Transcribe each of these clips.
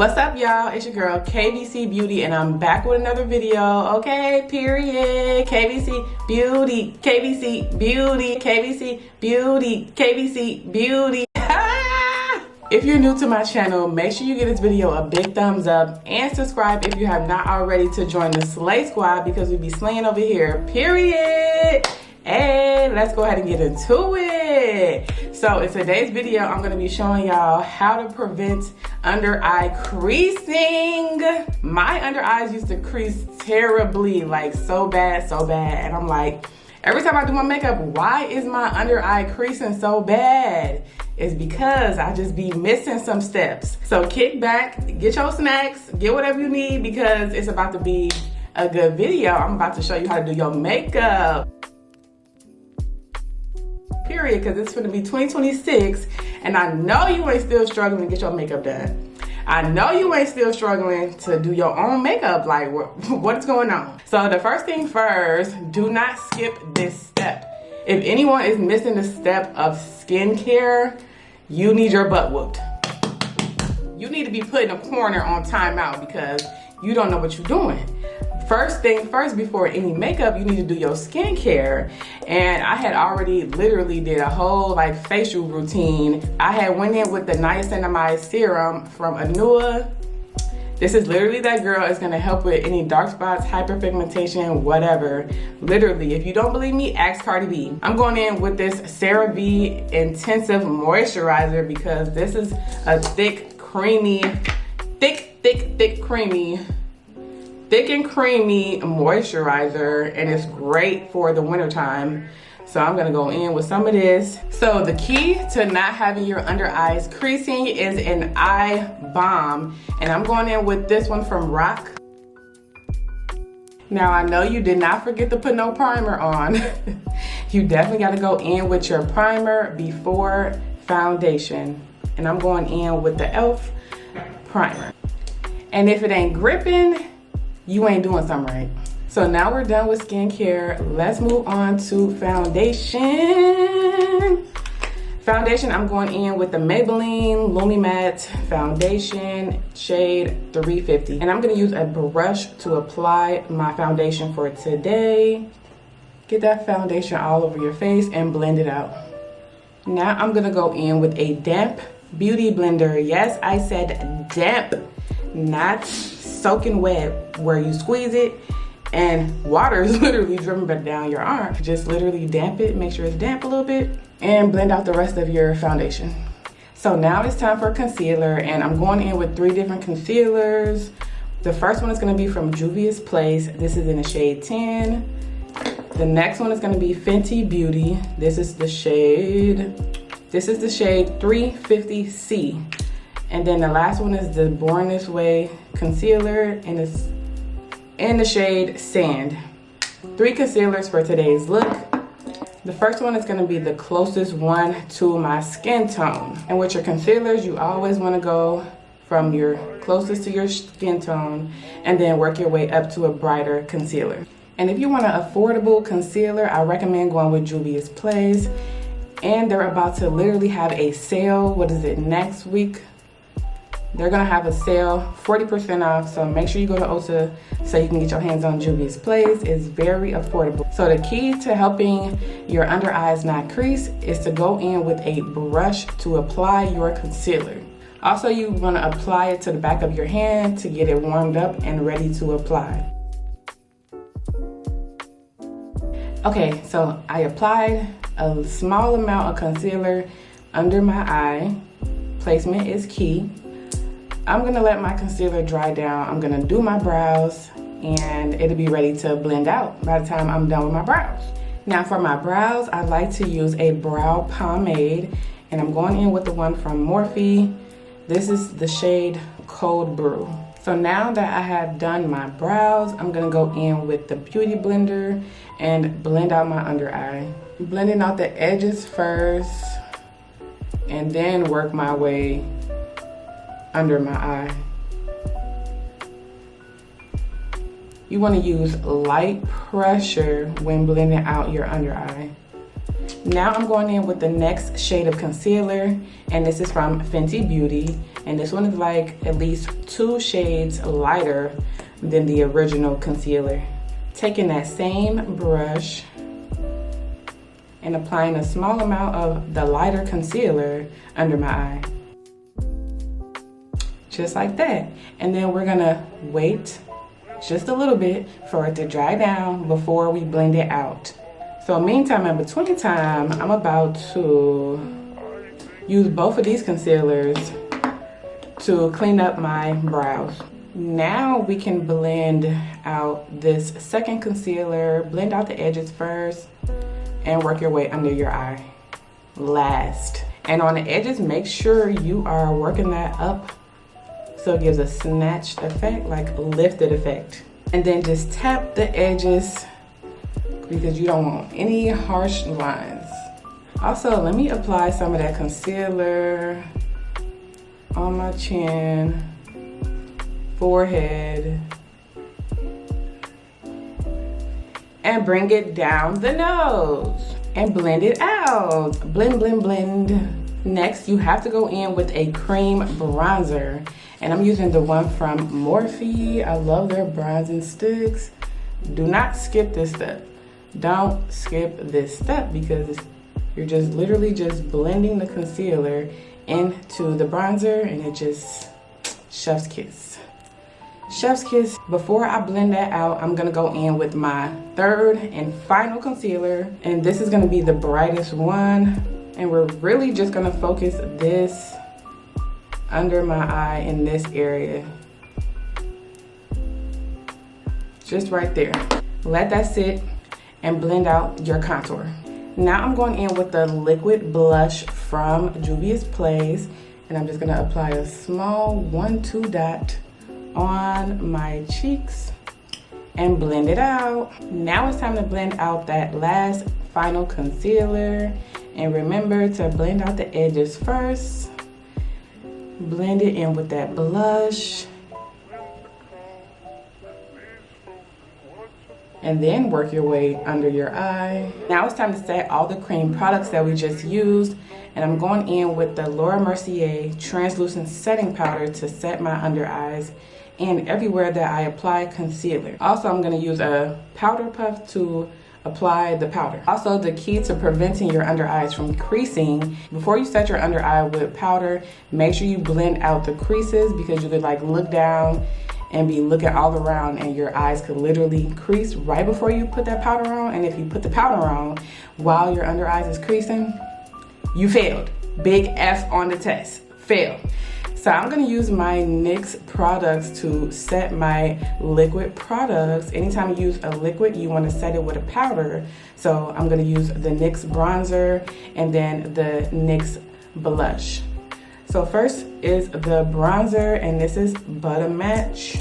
What's up, y'all? It's your girl KBC Beauty, and I'm back with another video. Okay, period. KBC Beauty, KBC Beauty, KBC Beauty, KBC Beauty. If you're new to my channel, make sure you give this video a big thumbs up and subscribe if you have not already to join the Slay Squad, because we be slaying over here, period. Hey, let's go ahead and get into it. So in today's video, I'm going to be showing y'all how to prevent under eye creasing. My under eyes used to crease terribly, like so bad. And I'm like, every time I do my makeup, why is my under eye creasing so bad? It's because I just be missing some steps. So kick back, get your snacks, get whatever you need, because it's about to be a good video. I'm about to show you how to do your makeup. Period, because it's going to be 2026, and I know you ain't still struggling to get your makeup done. I know you ain't still struggling to do your own makeup. Like, what is going on? So the first thing first, do not skip this step. If anyone is missing the step of skincare, you need your butt whooped. You need to be put in a corner on timeout because you don't know what you're doing. First thing first, before any makeup, you need to do your skincare. And I had already literally did a whole like facial routine. I had went in with the niacinamide serum from Anua. This is literally that girl. It's gonna help with any dark spots, hyperpigmentation, whatever. Literally, if you don't believe me, ask Cardi B. I'm going in with this CeraVe Intensive Moisturizer because this is a thick, creamy, thick and creamy moisturizer, and it's great for the winter time. So I'm gonna go in with some of this. So the key to not having your under eyes creasing is an eye balm, and I'm going in with this one from Rock. Now I know you did not forget to put no primer on. You definitely gotta go in with your primer before foundation, and I'm going in with the e.l.f. primer. And if it ain't gripping, you ain't doing something right. So now we're done with skincare. Let's move on to foundation. Foundation, I'm going in with the Maybelline Lumi Matte Foundation, shade 350. And I'm gonna use a brush to apply my foundation for today. Get that foundation all over your face and blend it out. Now I'm gonna go in with a damp beauty blender. Yes, I said damp, not soaking wet, where you squeeze it and water is literally dripping down your arm. Just literally damp it, make sure it's damp a little bit, and blend out the rest of your foundation. So now it's time for concealer, and I'm going in with 3 different concealers. The first one is going to be from Juvia's Place. This is in the shade 10. The next one is going to be Fenty Beauty. This is the shade 350C. And then the last one is the Born This Way concealer, and it's in the shade Sand. 3 concealers for today's look. The first one is gonna be the closest one to my skin tone. And with your concealers, you always wanna go from your closest to your skin tone and then work your way up to a brighter concealer. And if you want an affordable concealer, I recommend going with Juvia's Place. And they're about to literally have a sale. What is it, next week? They're gonna have a sale, 40% off, so make sure you go to Ulta so you can get your hands on Juvia's Place. It's very affordable. So the key to helping your under eyes not crease is to go in with a brush to apply your concealer. Also, you wanna apply it to the back of your hand to get it warmed up and ready to apply. Okay, so I applied a small amount of concealer under my eye. Placement is key. I'm gonna let my concealer dry down. I'm gonna do my brows, and it'll be ready to blend out by the time I'm done with my brows. Now for my brows, I like to use a brow pomade, and I'm going in with the one from Morphe. This is the shade Cold Brew. So now that I have done my brows, I'm gonna go in with the Beauty Blender and blend out my under eye. Blending out the edges first, and then work my way under my eye. You want to use light pressure when blending out your under eye. Now I'm going in with the next shade of concealer, and this is from Fenty Beauty, and this one is like at least 2 shades lighter than the original concealer. Taking that same brush and applying a small amount of the lighter concealer under my eye. Just like that. And then we're gonna wait just a little bit for it to dry down before we blend it out. So meantime, in between time, I'm about to use both of these concealers to clean up my brows. Now we can blend out this second concealer, blend out the edges first, and work your way under your eye last. And on the edges, make sure you are working that up so it gives a snatched effect, like lifted effect. And then just tap the edges because you don't want any harsh lines. Also, let me apply some of that concealer on my chin, forehead, and bring it down the nose and blend it out. Blend, blend, blend. Next, you have to go in with a cream bronzer, and I'm using the one from Morphe. I love their bronzing sticks. Do not skip this step. Don't skip this step because you're just literally just blending the concealer into the bronzer, and it just chef's kiss. Chef's kiss. Before I blend that out, I'm gonna go in with my third and final concealer, and this is gonna be the brightest one, and we're really just gonna focus this under my eye in this area. Just right there. Let that sit and blend out your contour. Now I'm going in with the liquid blush from Juvia's Place, and I'm just gonna apply a small 1-2 dot on my cheeks and blend it out. Now it's time to blend out that last final concealer, and remember to blend out the edges first. Blend it in with that blush, and then work your way under your eye. Now it's time to set all the cream products that we just used, and I'm going in with the Laura Mercier translucent setting powder to set my under eyes and everywhere that I apply concealer. Also, I'm gonna use a powder puff to apply the powder. Also, the key to preventing your under eyes from creasing, before you set your under eye with powder, make sure you blend out the creases, because you could like look down and be looking all around and your eyes could literally crease right before you put that powder on. And if you put the powder on while your under eyes is creasing, you failed. Big F on the test, fail. So I'm gonna use my NYX products to set my liquid products. Anytime you use a liquid, you wanna set it with a powder. So I'm gonna use the NYX bronzer and then the NYX blush. So first is the bronzer, and this is Butter Match.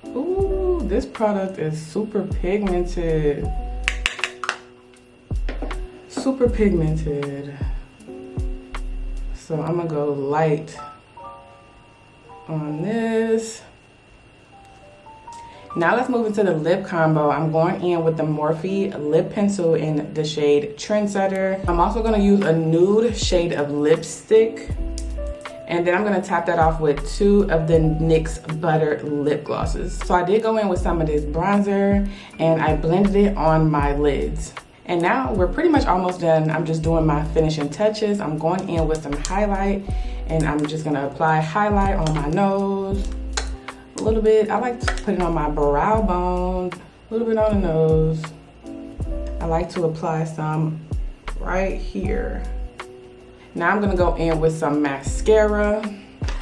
Ooh, this product is super pigmented. Super pigmented. So I'm gonna go light on this. Now let's move into the lip combo. I'm going in with the Morphe lip pencil in the shade Trendsetter. I'm also gonna use a nude shade of lipstick, and then I'm gonna top that off with 2 of the NYX Butter lip glosses. So I did go in with some of this bronzer, and I blended it on my lids. And now we're pretty much almost done. I'm just doing my finishing touches. I'm going in with some highlight, and I'm just gonna apply highlight on my nose a little bit. I like to put it on my brow bone, a little bit on the nose. I like to apply some right here. Now I'm gonna go in with some mascara.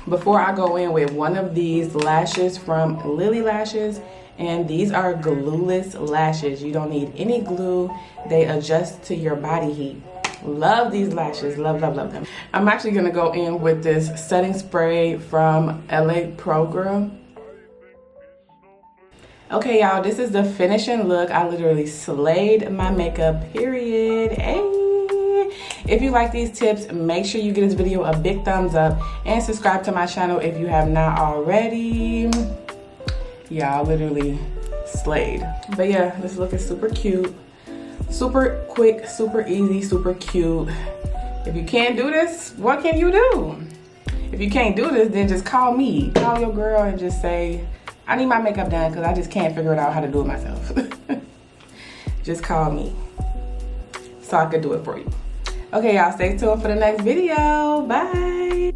Before I go in with one of these lashes from Lily Lashes, and these are glueless lashes. You don't need any glue. They adjust to your body heat. Love these lashes, love, love, love them. I'm actually gonna go in with this setting spray from LA Program. Okay, y'all, this is the finishing look. I literally slayed my makeup, period. Hey. If you like these tips, make sure you give this video a big thumbs up and subscribe to my channel if you have not already. Yeah, I literally slayed. But yeah, this look is super cute, Super quick, super easy, super cute. If you can't do this, what can you do? If you can't do this, then just call me. Call your girl and just say, I need my makeup done because I just can't figure it out how to do it myself. Just call me so I could do it for you. Okay, y'all, stay tuned for the next video. Bye.